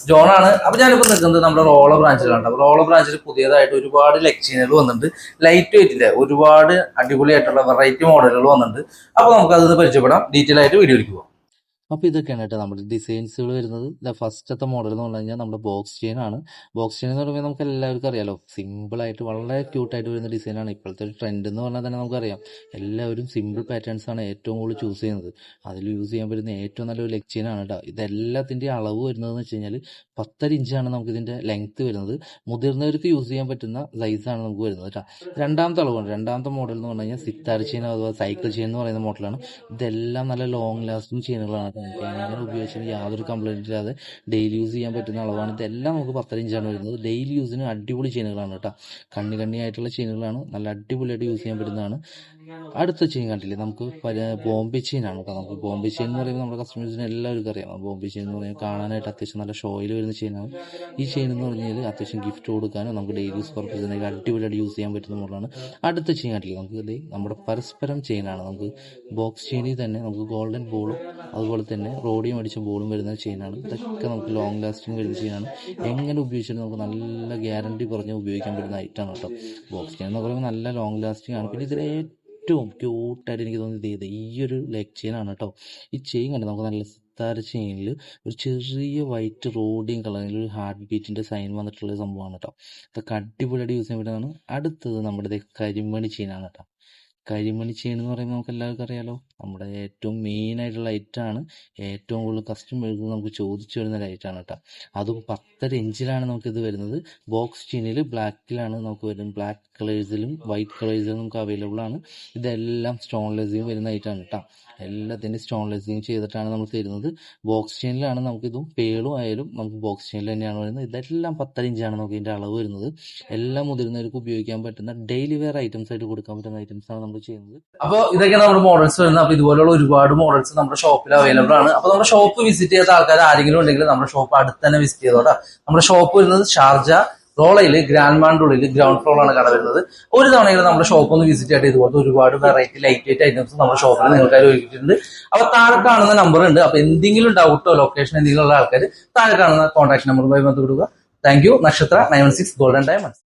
ജോണാണ്. അപ്പൊ ഞാനിപ്പോ നിൽക്കുന്നത് നമ്മുടെ റോളർ ബ്രാഞ്ചിലാണ്. അപ്പൊ റോളർ ബ്രാഞ്ചിൽ പുതിയതായിട്ട് ഒരുപാട് ലെക്ചീനുകൾ വന്നിട്ടുണ്ട്. ലൈറ്റ് വെയിറ്റില് ഒരുപാട് അടിപൊളിയായിട്ടുള്ള വെറൈറ്റി മോഡലുകൾ വന്നിട്ടുണ്ട്. അപ്പൊ നമുക്ക് അതൊന്ന് പരിചയപ്പെടാം. ഡീറ്റെയിൽ ആയിട്ട് വീഡിയോയിലേക്ക് പോകാം. അപ്പോൾ ഇതൊക്കെയാണ് കേട്ടോ നമ്മുടെ ഡിസൈൻസുകൾ വരുന്നത്. ഫസ്റ്റത്തെ മോഡൽ എന്ന് പറഞ്ഞു കഴിഞ്ഞാൽ നമ്മുടെ ബോക്സ് ചെയിൻ ആണ്. ബോക്സ് ചെയിൻ എന്ന് പറയുമ്പോൾ നമുക്ക് എല്ലാവർക്കും അറിയാലോ, സിമ്പിളായിട്ട് വളരെ ക്യൂട്ടായിട്ട് വരുന്ന ഡിസൈനാണ്. ഇപ്പോഴത്തെ ഒരു ട്രെൻഡ് എന്ന് പറഞ്ഞാൽ തന്നെ നമുക്കറിയാം, എല്ലാവരും സിമ്പിൾ പാറ്റേൺസ് ആണ് ഏറ്റവും കൂടുതൽ ചൂസ് ചെയ്യുന്നത്. അതിൽ യൂസ് ചെയ്യാൻ പറ്റുന്ന ഏറ്റവും നല്ലൊരു ലെഗ് ചെയിൻ ആണ് കേട്ടോ. ഇതെല്ലാത്തിൻ്റെ അളവ് വരുന്നതെന്ന് വെച്ച് കഴിഞ്ഞാൽ 10 ഇഞ്ചാണ് നമുക്ക് ഇതിൻ്റെ ലെങ്ത് വരുന്നത്. മുതിർന്നവർക്ക് യൂസ് ചെയ്യാൻ പറ്റുന്ന സൈസാണ് നമുക്ക് വരുന്നത് കേട്ടോ. രണ്ടാമത്തെ അളവാണ്. രണ്ടാമത്തെ മോഡൽ എന്ന് പറഞ്ഞു കഴിഞ്ഞാൽ സിത്താർ ചെയിൻ അഥവാ സൈക്കിൾ ചെയിൻ എന്ന് പറയുന്ന മോഡലാണ്. ഇതെല്ലാം നല്ല ലോങ് ലാസ്റ്റിംഗ് ചെയിനുകളാണ്. എങ്ങനെ ഉപയോഗിച്ചാലും യാതൊരു കംപ്ലൈൻറ്റ് ഇല്ലാതെ ഡെയിലി യൂസ് ചെയ്യാൻ പറ്റുന്ന അളവാണ്. ഇതെല്ലാം നമുക്ക് 10 ഇഞ്ചാണ് വരുന്നത്. ഡെയിലി യൂസിന് അടിപൊളി ചെയിനുകളാണ് കേട്ടോ. കണ്ണിയായിട്ടുള്ള ചെയിനുകളാണ്, നല്ല അടിപൊളിയായിട്ട് യൂസ് ചെയ്യാൻ പറ്റുന്നതാണ്. അടുത്ത ചെയിൻ കണ്ടില്ലേ, നമുക്ക് ബോംബെ ചെയിൻ ആണ് കേട്ടോ. നമുക്ക് ബോംബെ ചെയിൻ എന്ന് പറയുമ്പോൾ നമ്മുടെ കസ്റ്റമേഴ്സിന് എല്ലാവർക്കും അറിയാം. ബോംബെ ചെയിൻ എന്ന് പറയുമ്പോൾ കാണാനായിട്ട് അത്യാവശ്യം നല്ല ഷോയിൽ വരുന്ന ചെയിനാണ്. ഈ ചെയിൻ എന്ന് പറഞ്ഞാൽ അത്യാവശ്യം ഗിഫ്റ്റ് കൊടുക്കാനും നമുക്ക് ഡെയിലി യൂസ് പർപ്പസിനായി അടിപൊളിയായിട്ട് യൂസ് ചെയ്യാൻ പറ്റുന്ന മോഡലാണ്. അടുത്ത ചെയിൻ കണ്ടില്ലേ, നമുക്ക് നമ്മുടെ പരസ്പരം ചെയിനാണ്. നമുക്ക് ബോക്സ് ചെയിനിൽ തന്നെ നമുക്ക് ഗോൾഡൻ ബോളും അതുപോലെ തന്നെ റോഡിയം അടിച്ച ബോളും വരുന്ന ചെയിനാണ്. ഇതൊക്കെ നമുക്ക് ലോങ് ലാസ്റ്റിംഗ് വരുന്ന ചെയിനാണ്. എങ്ങനെ ഉപയോഗിച്ചാലും നമുക്ക് നല്ല ഗ്യാരണ്ടി പറഞ്ഞ് ഉപയോഗിക്കാൻ പറ്റുന്ന ഐറ്റമാണ് കേട്ടോ. ബോക്സ് ചെയിൻ എന്ന് പറയുമ്പോൾ നല്ല ലോങ് ലാസ്റ്റിംഗ് ആണ്. പിന്നെ ഇതിൽ ഏറ്റവും ക്യൂട്ടായിട്ട് എനിക്ക് തോന്നിയത് ഈ ഒരു ലെഗ് ചെയിൻ ആണ് കേട്ടോ. ഈ ചെയിൻ കണ്ട് നമുക്ക് നല്ല സിത്താര ചെയിനിൽ ഒരു ചെറിയ വൈറ്റ് റോഡിയം കളറിൽ ഒരു ഹാർട്ട് ബീറ്റിന്റെ സൈൻ വന്നിട്ടുള്ള സംഭവമാണ് കേട്ടോ. ഇതൊക്കെ അടിപൊളിയായിട്ട് യൂസ് ചെയ്യാൻ പറ്റുന്നതാണ്. അടുത്തത് നമ്മുടെ കരിമണി ചെയിനാണ് കേട്ടോ. കരിമണി ചെയിൻ എന്ന് പറയുമ്പോൾ നമുക്ക് എല്ലാവർക്കും അറിയാലോ, നമ്മുടെ ഏറ്റവും മെയിൻ ആയിട്ടുള്ള ഐറ്റമാണ്. ഏറ്റവും കൂടുതൽ കസ്റ്റമേഴ്സ് നമുക്ക് ചോദിച്ചു വരുന്ന ഒരു ഐറ്റമാണ് കേട്ടോ. അതും 10 ഇഞ്ചിലാണ് നമുക്കിത് വരുന്നത്. ബോക്സ് ചെയിനിൽ ബ്ലാക്കിലാണ് നമുക്ക് വരുന്നത്. ബ്ലാക്ക് കളേഴ്സിലും വൈറ്റ് കളേഴ്സിലും നമുക്ക് അവൈലബിൾ ആണ്. ഇതെല്ലാം സ്റ്റോൺലെസ്സിങ് വരുന്ന ഐറ്റമാണ് കേട്ടോ. എല്ലാത്തിൻ്റെയും സ്റ്റോൺലെസ്സിങ് ചെയ്തിട്ടാണ് നമ്മൾ തരുന്നത്. ബോക്സ് ചെയിനിലാണ് നമുക്കിതും പേളും ആയാലും നമുക്ക് ബോക്സ് ചെയിനിൽ തന്നെയാണ് വരുന്നത്. ഇതെല്ലാം 10 ഇഞ്ചാണ് നമുക്ക് ഇതിൻ്റെ അളവ് വരുന്നത്. എല്ലാം മുതിർന്നവർക്ക് ഉപയോഗിക്കാൻ പറ്റുന്ന ഡെയിലി വെയർ ഐറ്റംസ് ആയിട്ട് കൊടുക്കാൻ പറ്റുന്ന ഐറ്റംസ് ആണ് നമ്മൾ ചെയ്യുന്നത്. അപ്പോൾ ഇതൊക്കെയാണ് നമ്മുടെ മോഡൽസ് വരുന്നത്. അപ്പൊ ഇതുപോലുള്ള ഒരുപാട് മോഡൽസ് നമ്മുടെ ഷോപ്പിൽ അവൈലബിൾ ആണ്. അപ്പൊ നമ്മുടെ ഷോപ്പ് വിസിറ്റ് ചെയ്ത ആൾക്കാർ ആരെങ്കിലും ഉണ്ടെങ്കിൽ നമ്മുടെ ഷോപ്പ് അടുത്ത് തന്നെ വിസിറ്റ് ചെയ്തോട്ടെ. നമ്മുടെ ഷോപ്പ് വരുന്നത് ഷാർജ റോളയിൽ ഗ്രാൻഡ് മാൻ്റെ ഉള്ളിൽ ഗ്രൗണ്ട് ഫ്ലോറിലാണ് കട വരുന്നത്. ഒരു തവണയെങ്കിലും നമ്മുടെ ഷോപ്പ് ഒന്ന് വിസിറ്റ് ചെയ്തിട്ട് ഇതുപോലത്തെ ഒരുപാട് വെറൈറ്റി ലൈറ്റ് വെയിറ്റ് ഐറ്റംസ് നമ്മുടെ ഷോപ്പിൽ നിങ്ങൾക്കായി ഒരുക്കിയിട്ടുണ്ട്. അപ്പൊ താഴെ കാണുന്ന നമ്പർ ഉണ്ട്. അപ്പൊ എന്തെങ്കിലും ഡൗട്ടോ ലൊക്കേഷൻ എന്തെങ്കിലും ഉള്ള ആൾക്കാർ താഴെ കാണുന്ന കോൺടാക്ട് നമ്പറുമായി ബന്ധപ്പെടുക. Thank you. നക്ഷത്ര 916 ഗോൾഡൻ ഡയമണ്ട്സ്.